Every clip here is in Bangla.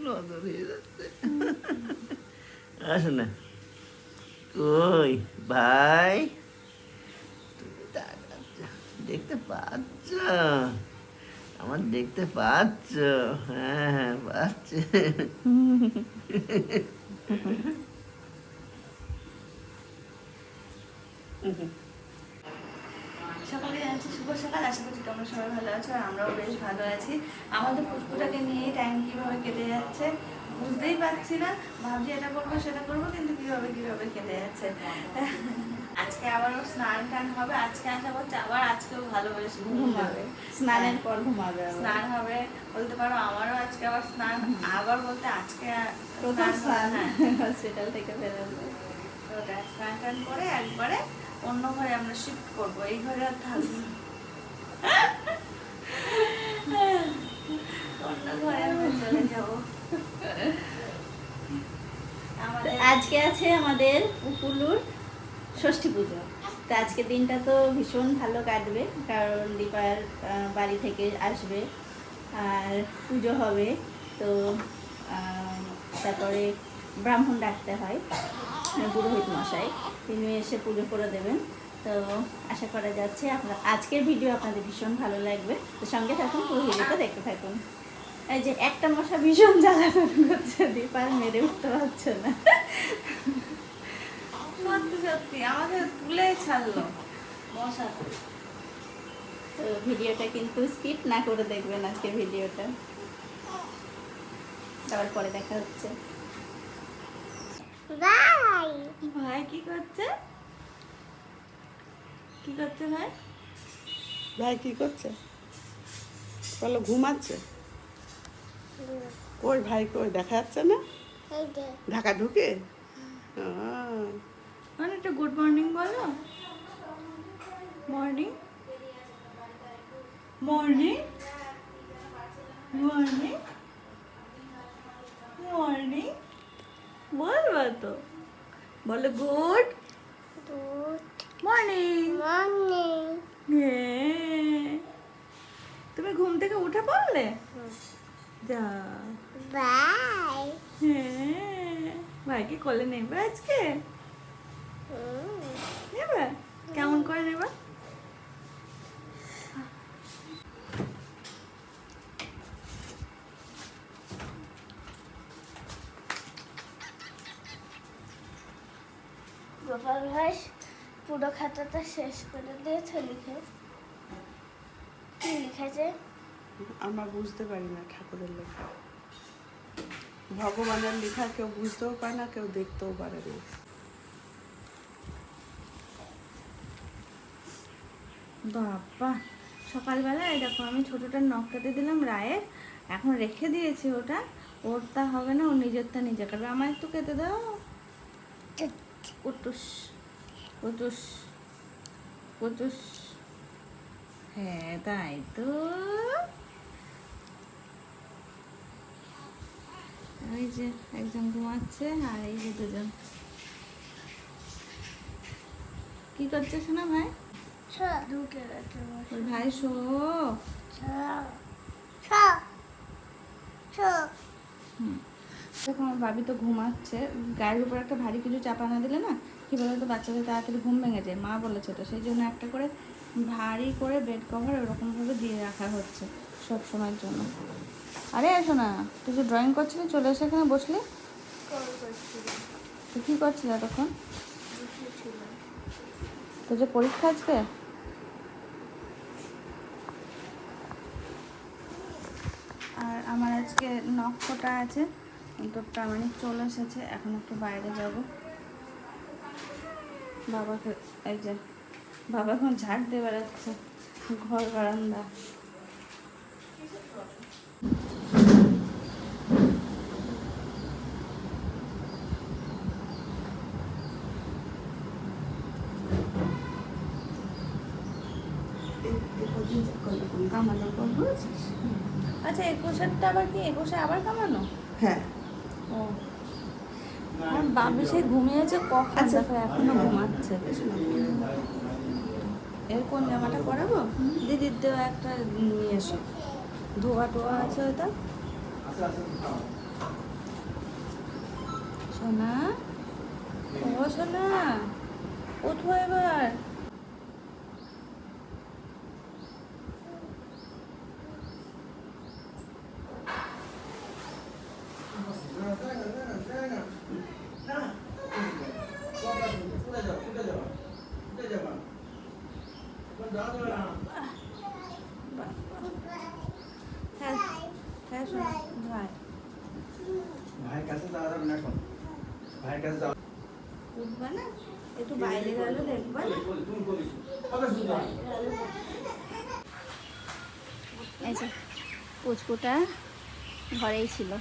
নজর হয়ে যাচ্ছে। আসো না, কই ভাই, তুমি তাকাচ্ছ, দেখতে পাচ্ছ? আমার দেখতে পাচ্ছ? হ্যাঁ হ্যাঁ পাচ্ছি। সকালে জানাচ্ছি শুভ সকাল। আশা করছি তোমরা সবাই ভালো আছো, আর আমরাও বেশ ভালো আছি। আমাদের পুষ্পটাকে নিয়ে টাইম কিভাবে কেটে যাচ্ছে বুঝতেই পারছি না। ভাবছি এটা করবো সেটা করবো, কিন্তু কিভাবে কেটে যাচ্ছে। আজকে আবারও স্নান টান হবে, আজকে আশা করছি আবার আজকেও ভালোবেসে ঘুমাবে, স্নানের পর ঘুমাবে, স্নান হবে বলতে পারো। আমারও আজকে আবার স্নান, আবার বলতে আজকে স্নান হসপিটাল থেকে বেরোবে। ওটা স্নান টান করে একবারে অন্য ঘরে আমরা শিফট করবো, এই ঘরে আর থাকবো না। অন্য ঘরে আমরা চলে যাবো। আজকে আছে আমাদের উপুলুর ষষ্ঠী পুজো। তো আজকের দিনটা তো ভীষণ ভালো কাটবে, কারণ দীপার বাড়ি থেকে আসবে আর পুজো হবে। তো তারপরে ব্রাহ্মণ ডাকতে হয়, পুরোহিত মশাই, তিনি এসে পুজো করে দেবেন। তো আশা করা যাচ্ছে আপনার আজকের ভিডিও আপনাদের ভীষণ ভালো লাগবে। তো সঙ্গে থাকুন, পুরো ভিডিওটা দেখতে থাকুন। এই যে একটা মশা ভীষণ জ্বালাতন করছে, দীপার মেরে উঠতে পারছে না। সত্যি সত্যি আমাকে তুলে ছাড়লো মশা। তো ভিডিওটা কিন্তু স্কিপ না করে দেখবেন আজকের ভিডিওটা, আবার পরে দেখা হচ্ছে। ভাই ভাই কি করছে? কি করছে ভাই? ভাই কি করছে? বলো ঘুমাচ্ছে। কই ভাই কই, দেখা যাচ্ছে না? ঢাকা ঢুকে মানে একটা গুড মর্নিং বলো। মর্নিং মর্নিং মর্নিং মর্নিং বলবো তো, বলো গুড মর্নিং। তুমি ঘুম থেকে উঠে পড়লে? যা হ্যাঁ, ভাইকে কোলে নেবে আজকে? নেবে? কেমন করে নেবে? গোপাল ভাই পুরো খাতাটা শেষ করে দিয়েছে লিখে। কি লিখেছে? আমরা বুঝতে পারি না ঠাকুরের লেখা। ভগবানের লেখা কেউ বুঝতেও পারে না, কেউ দেখতেও পারে না। বাবা, সকালবেলা এই দেখো আমি ছোটটার নখ কেটে দিলাম রায়ের, এখন রেখে দিয়েছি ওটা। ওরটা হবে না, ও নিজেরটা নিজে কাটবে। আমার একটু কেটে দাও। কুটুস কুটুস কুটুস। হ্যাঁ তাই তো। এই যে একজন ঘুমাচ্ছে, আর এই যে দুজন। কি করছে শোনা ভাই? ঢুকে গেছে ওর ভাই শো। দেখো আমার বাবি তো ঘুমাচ্ছে, গায়ের উপর একটা ভারী কিছু চাপা না দিলে না কি বলতো বাচ্চাদের তাড়াতাড়ি ঘুম ভেঙে যায়, মা বলেছে তো। সেই জন্য একটা করে ভারী করে বেড কভার ওরকমভাবে দিয়ে রাখা হচ্ছে সব সময়ের জন্য। আরে এসো না, তুই যে ড্রয়িং করছিলি চলে এসে এখানে বসলি। তুই কী করছিলি এতক্ষণ? তোর যে পরীক্ষা আজকে? আর আমার আজকে নখ কটা আছে, তো প্রামাণিক চলে এসেছে, এখন একটু বাইরে যাব। বাবাকে এই যে বাবা এখন ঝাড় দিয়ে বেড়াচ্ছে ঘর বারান্দা। কামানো বুঝেছিস? আচ্ছা 21-এরটা আবার কি 21-এ আবার কামানো? হ্যাঁ। ও বাবি সে ঘুমিয়েছে কখন, দেখো এখনো ঘুমাচ্ছে। এর কোন জামাটা পরাবো? দিদির দেওয়া একটা নিয়ে এসো, ধোয়া টোয়া আছে ওটা। সোনা, ও সোনা, ওঠো এবার। হ্যাঁ হ্যাঁ সোনা, ভাই ভাইয়ের কাছে যাওয়া যাবে না এখন, ভাইয়ের কাছে যাওয়া উঠবা না, একটু বাইরে গেল দেখবা না। এই যে পুচকুটা ঘরেই ছিল,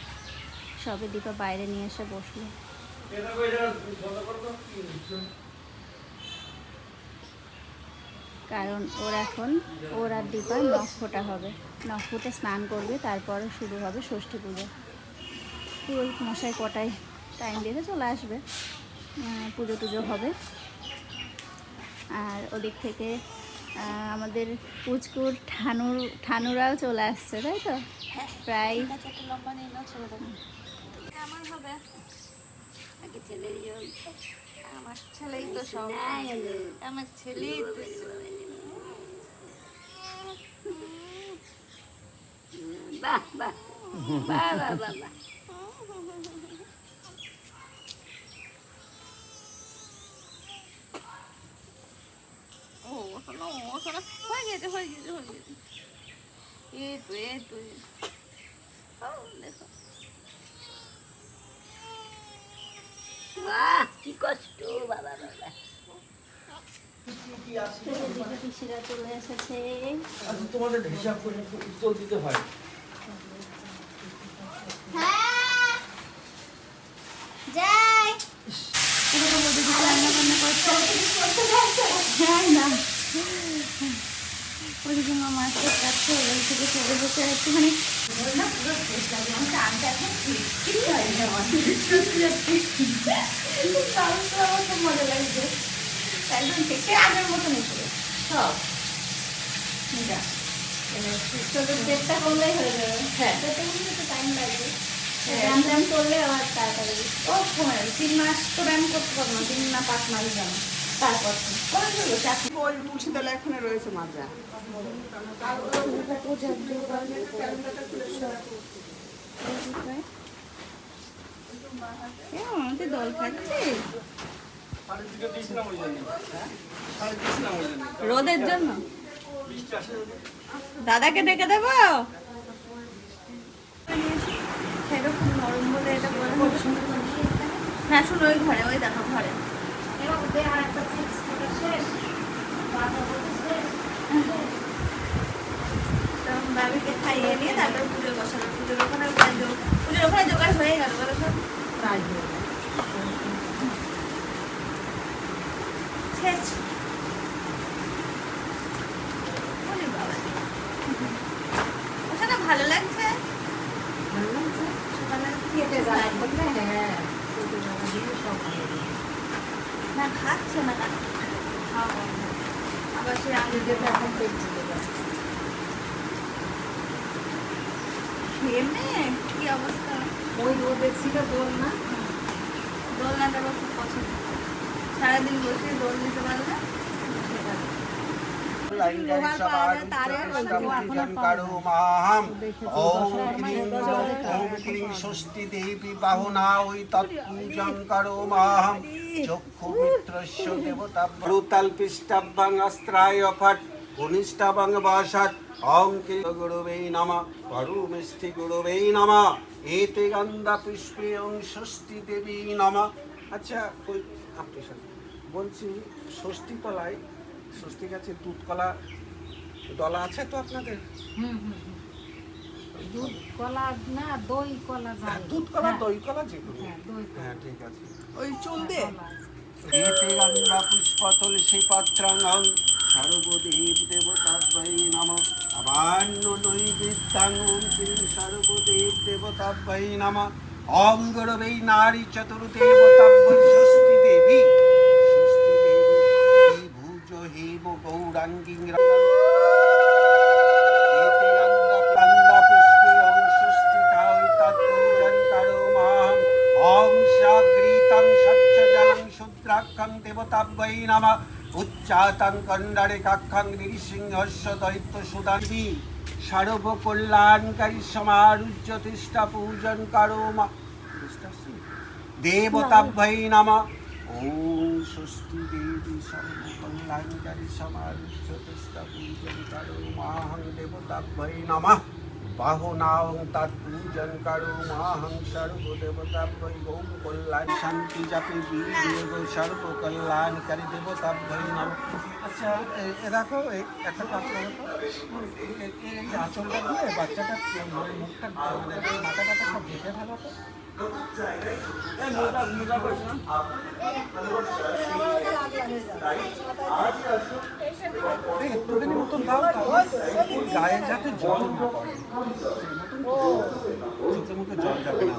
সবে দীপা বাইরে নিয়ে এসে বসলো। কারণ ওর আর দীপার নখ ফোটা হবে, নখ ফুটে স্নান করবে, তারপরে শুরু হবে ষষ্ঠী পুজো। পুরোহিত মশাই কটায় টাইম দিতে চলে আসবে, পুজো টুজো হবে। আর ওদিক থেকে আমাদের পুচকুর ঠানুরাও চলে আসছে, তাই তো? প্রায় লম্বা নেই না, ছেড়ে দেবো। আমার হবে আগে ছেলের আমার ছেলেই তো সব, আমার ছেলেই তো বাহ বাহ বাহ বাহ বাহ বাহ। ও শোনো, ও শোনো, হয়ে গেছে হয়ে গেছে হয়ে গেছে। এই তো দেখো বাহ কি কষ্ট, বাবা বাবা। পিসিরা চলে এসেছে। আচ্ছা, তোমাদের হিসাব করে উত্তর দিতে হয়। যাই রান্না বান্না করছে, যাই না ওদিকে মা মাছ কাটছে, ওই থেকে চলে বসে একটুখানি না পুরো টেস্ট লাগে। আমি টানটা এখন ঠিক হয় না, আমার খুব মজা লাগছে, একদম থেকে আগের মতন এসে সব যা ছোটোর পেটটা করলেই হয়ে যাবে। হ্যাঁ পেটটা করলে তো টাইম লাগবে, ব্যায়াম ট্যাম করলে আবার তাড়াতাড়ি ও সময় 3 মাস তো ব্যায়াম করতে পারবো না, 3 না 5 মাস যাবো। তারপর করে দেবো চাকরি। ওই তুলসী তলা এখানে রয়েছে মাজা। তুই দল খাচ্ছিস রোদের জন্য? দাদাকে ডেকে দেবো? এরকম নরম বলে এটা বলে হবে। হ্যাঁ শুনো, ওই ঘরে, ওই দেখো ঘরে বাবিকে খাইয়ে নিয়ে তারপরে পুজো বসানো। পুজোর ওখানে জোগাড় হয়ে গেল বলো সব শেষ। বলি বাবা, ওখানে ভালো লাগছে সকালে না খাচ্ছে না, আবার সে আগে যেতে এখন পেট খেয়ে কি অবস্থা। ওই রোদে ছিল দোলনা, দোলনাটা আমার খুব পছন্দ, সারাদিন বসে দোল নিতে পারলে। ষষ্ঠী দেবী বাহুনা ওই তৎপূজং করো মাহম চক্ষু মিত্রস্য দেবতা রুতাল্পিষ্টাভ্যাং অস্ত্রায় ফট ঘনিষ্ঠাভ্যাং বাসাৎ ওম গুরুবে নমঃ পরমেষ্ঠি গুরুবে নমঃ এতে গন্ধা পুষ্পে ওং ষষ্ঠী দেবী নমঃ। আচ্ছা ওই আপনি বলছি ষষ্ঠী তলায় ষষ্ঠী গাছের দুধ কলা ডলা আছে তো আপনাদের? দুধ কলা না দই কলা হ্যাঁ, যায়। দুধ কলা দই কলা যেগুলো। হ্যাঁ, দই কলা। হ্যাঁ ঠিক আছে। ওই চুল দিয়ে এতে গন্ধা পুষ্প তুলসী পত্রাঙ্গং সর্বদেব দেবতাভ্যৈ নমঃ আবান্ন নৈবেদ্যাং ওম শ্রীং সর্বদেব দেবতাভ্যৈ নমঃ ওম গুরবে নারী চতুর্দেবতাভ্যৈ ষষ্ঠী দেবী ভুজ হেম গৌরাঙ্গী এতে গন্ধা পুষ্পে ওম ষষ্ঠী তাই তৎপূজন করো মাহম ওম সাগ্রী কাক্ষং দেবতাভ্যৈ নমঃ উচ্চাতং কণ্ডারে কাক্ষং নৃসিংহস্য দৈত্য সুদানি সর্বকল্যাণকারী সমারুহ্য তিষ্ঠা পূজন করো মা দেবতাভ্যৈ নমঃ ওম স্বস্তি দেবী সর্বকল্যাণকারী সমারুহ্য তিষ্ঠা পূজন করো মাহং দেবতাভ্যৈ নমঃ বাহুনাং তৎ পূজন করো মাহং সর্বদেবতাভ্যৈ ওম কল্যাণ শান্তি জাপে বীর সর্বকল্যাণকারী দেবতাভ্যৈ নমঃ। আচ্ছা দেখো একটা কাজ করো তো, এই আঁচলটা দিয়ে বাচ্চাটা মানে মুখটা মানে মাথাটা সব ঢেকে ভালো তো। একটুখানি মতন দাও, গায়ে যাতে জল না পড়ে, চোখে মুখে জল যাবে না।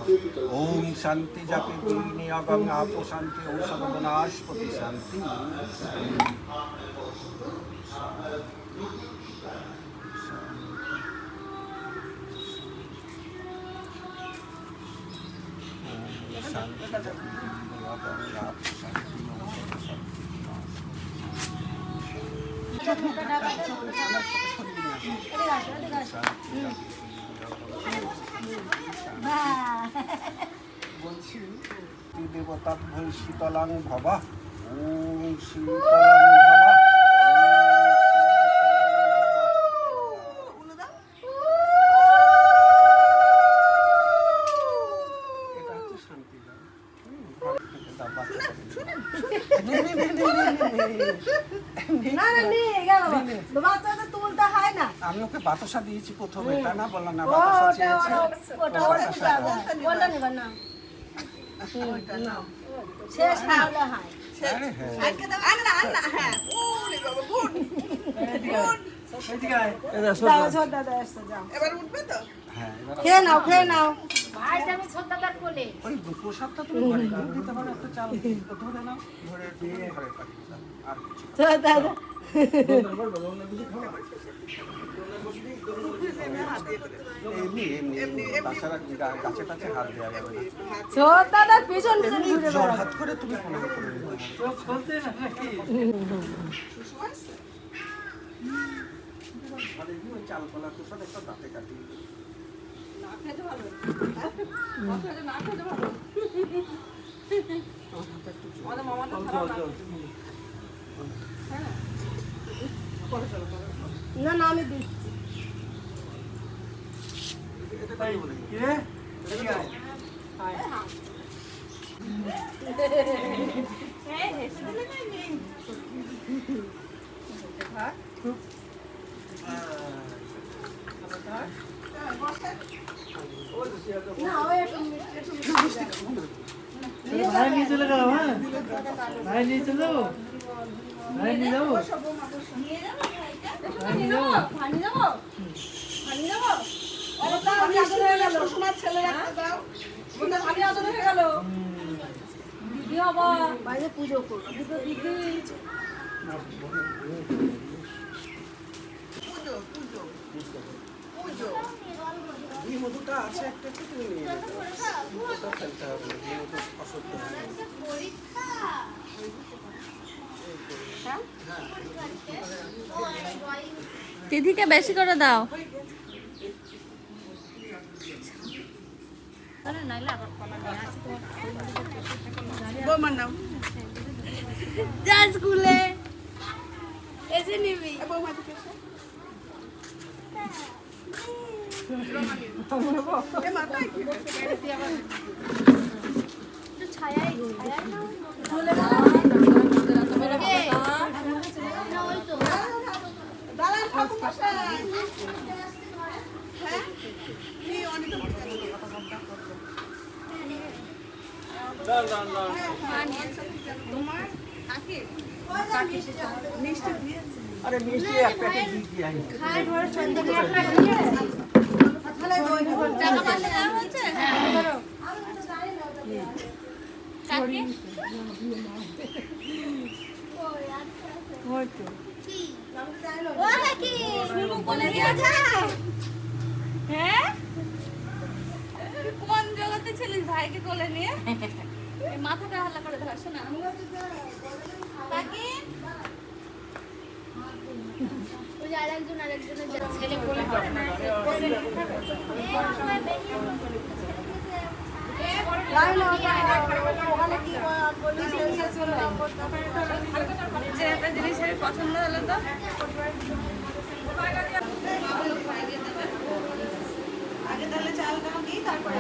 ওম শান্তি জাপে দীনে অগং আপো শান্তি ঔষধ বনস্পতি শান্তি। বলছি দেবতাভ্যৈ শীতলাং ভবা ওম শীতলাং ভবা। এটা হচ্ছে শান্তি গান। আমি ওকে বাতাসা দিয়েছি প্রথমে, তা না বললাম না বাতাসা চেয়েছি। খেয়ে নাও খেয়ে নাও। ওই প্রসাদটা তুমি ঘরে দিতে পারো, একটা চাল ধরে নাও, ধরে দিয়ে ঘরে পাঠিয়ে দাও। আর কিছু এমনি তাছাড়া গাছে টাছে হাত দেওয়া যাবে না। জোর হাত করে তুমি প্রণাম করে নিও। ওই চালকলা প্রসাদ একটা দাঁতে কাটিয়ে দিও। না না আমি দিচ্ছি। ভাই নিয়ে চলে গেল, হ্যাঁ ভাই নিয়ে চলো, ভাই নিয়ে যাবো, বাইরে পুজো করবো। ঘি মধুটা আছে একটা, একটু তুমি নিয়ে যেতে হবে। ওটা ফেলতে হবে, ঘি মধু অসুস্থ হয়। দিদিকে বেশি করে দাও। যা স্কুলে এসে নিবি। ছায়াই চলে গেল। আরে মিষ্টি এক প্যাকেট ঘি দিয়ে আনি। হ্যাঁ কোন জগতে ছিলিস ভাইকে কোলে নিয়ে? এই মাথাটা হাল্লা করে ধরছো না বাকি ওই যে আরেকজনের ছেলে বলে করে না একটা জিনিস পছন্দ হলো তো আগে তাহলে চালটা দিই তারপরে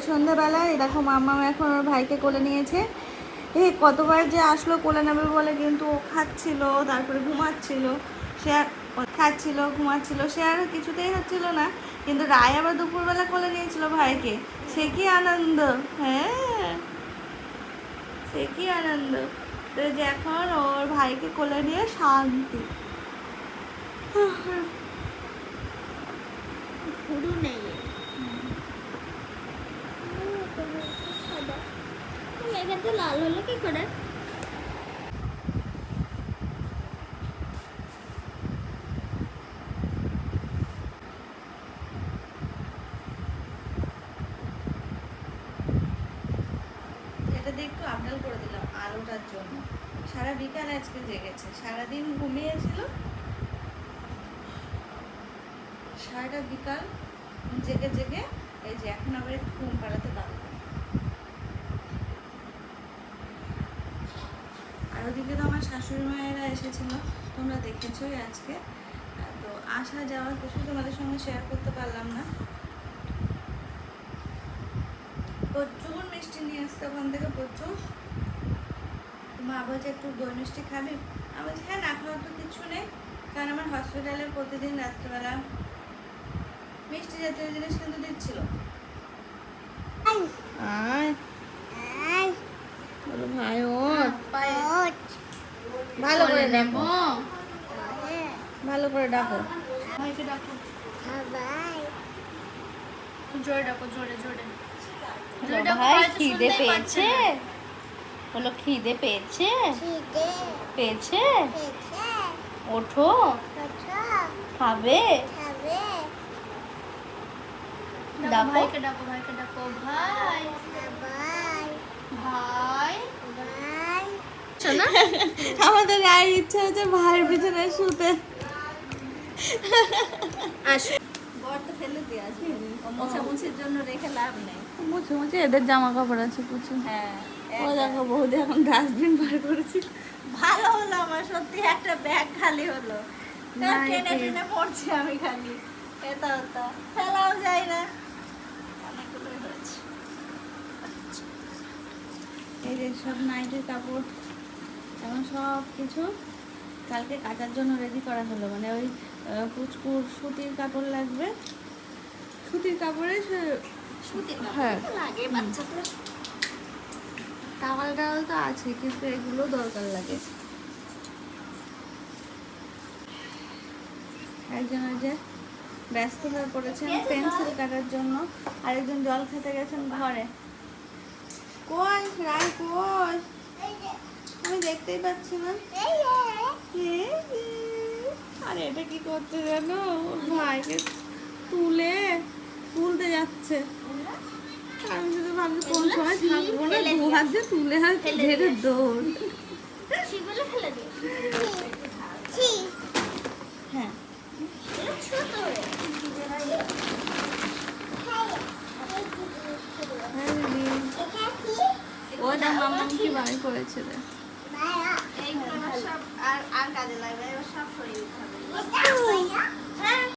সন্ধ্যাবেলায় দেখো মাম্মা এখন ওর ভাইকে কোলে নিয়েছে। কতবার যে আসলো কোলে নেবে বলে, কিন্তু ও খাচ্ছিল তারপরে ঘুমাচ্ছিল, সে আর খাচ্ছিল ঘুমাচ্ছিল, সে আর কিছুতেই হচ্ছিল না। কিন্তু রায় আবার দুপুরবেলা কোলে নিয়েছিল ভাইকে, সে কি আনন্দ! হ্যাঁ, সে কি আনন্দ! তো যে এখন ওর ভাইকে কোলে নিয়ে শান্তি। পুরো নেই এখানে লাল হলো কি করে? এটা দিয়ে একটু আপডাল করে দিলাম আলোটার জন্য। সারা বিকাল আজকে জেগেছে, সারাদিন ঘুমিয়েছিল, সারাটা বিকাল জেগে জেগে এই যে এখন আবার একটু ঘুম পাড়াতে পারবো। আর ওদিকে তো আমার শাশুড়ি মায়েরা এসেছিল, তোমরা দেখেছোই আজকে। তো আসা যাওয়া কিছু তোমাদের সঙ্গে শেয়ার করতে পারলাম না। প্রচুর মিষ্টি নিয়ে আসতে ওখান থেকে, প্রচুর। মা বলছে একটু দই মিষ্টি খাবি? আমি বলছি হ্যাঁ, না খাওয়ার তো কিছু নেই, কারণ আমার হসপিটালে প্রতিদিন রাত্রেবেলা মিষ্টি জাতীয় জিনিস কিন্তু দিচ্ছিল। বলো ভাই ওঠ, ভালো করে ডাকো, ভালো করে ডাকো, ভাইকে ডাকো, বাই জোরে ডাকো, জোরে জোরে। ভাই খিদে পেয়েছে? বলো খিদে পেয়েছে? খিদে পেয়েছে? পেয়েছে ওঠো, কথা খাবে? খাবে ডাকো। ভাইকে ডাকো, ভাইকে ডাকো, ভাই বাই ভাই। বাই আমাদের রায়ের ইচ্ছা হচ্ছে ভাইয়ের পিছনে শুতে। বর তো ফেলে দিয়ে আসবে, মোছামুছির জন্য রেখে লাভ নেই। মুছে মুছে এদের জামা কাপড় আছে প্রচুর। হ্যাঁ, ও দেখো বৌদি এখন ডাস্টবিন বার করেছিল। ভালো হলো, আমার সত্যি একটা ব্যাগ খালি হলো। না, টেনে এতে- টেনে পড়ছি আমি খালি, এটা ওটা ফেলাও যায় না, অনেকগুলোই হয়েছে। এই যে সব নাইটের কাপড় এখন সব কিছু কালকে কাচার জন্য রেডি করা হলো। মানে ওই পুচকুর সুতির কাপড় লাগবে, সুতির কাপড়ে সুতির হ্যাঁ কাপড় লাগে বাচ্চাদের। টাওয়াল টাওয়াল তো আছে, কিন্তু এগুলো দরকার লাগে। একজন ওই যে ব্যস্ত হয়ে পড়েছেন পেন্সিল কাটার জন্য, আরেকজন জল খেতে গেছেন ঘরে। কই রায় কই? আমি দেখতেই পাচ্ছি না। আরে এটা কি করছে জানো? ওর ভাইকে তুলতে যাচ্ছে। আমি শুধু ভাবছি কোন সময় থাকবো না, দু হাত দিয়ে তুলে হাত ঝেড়ে দৌড়। সেগুলো ফেলে দিই হ্যাঁ, ছোট ওটা মামা কি বাড়ি করেছিল। এইগুলো সব আর কাজে লাগবে, এবার সব সরিয়ে দিতে হবে।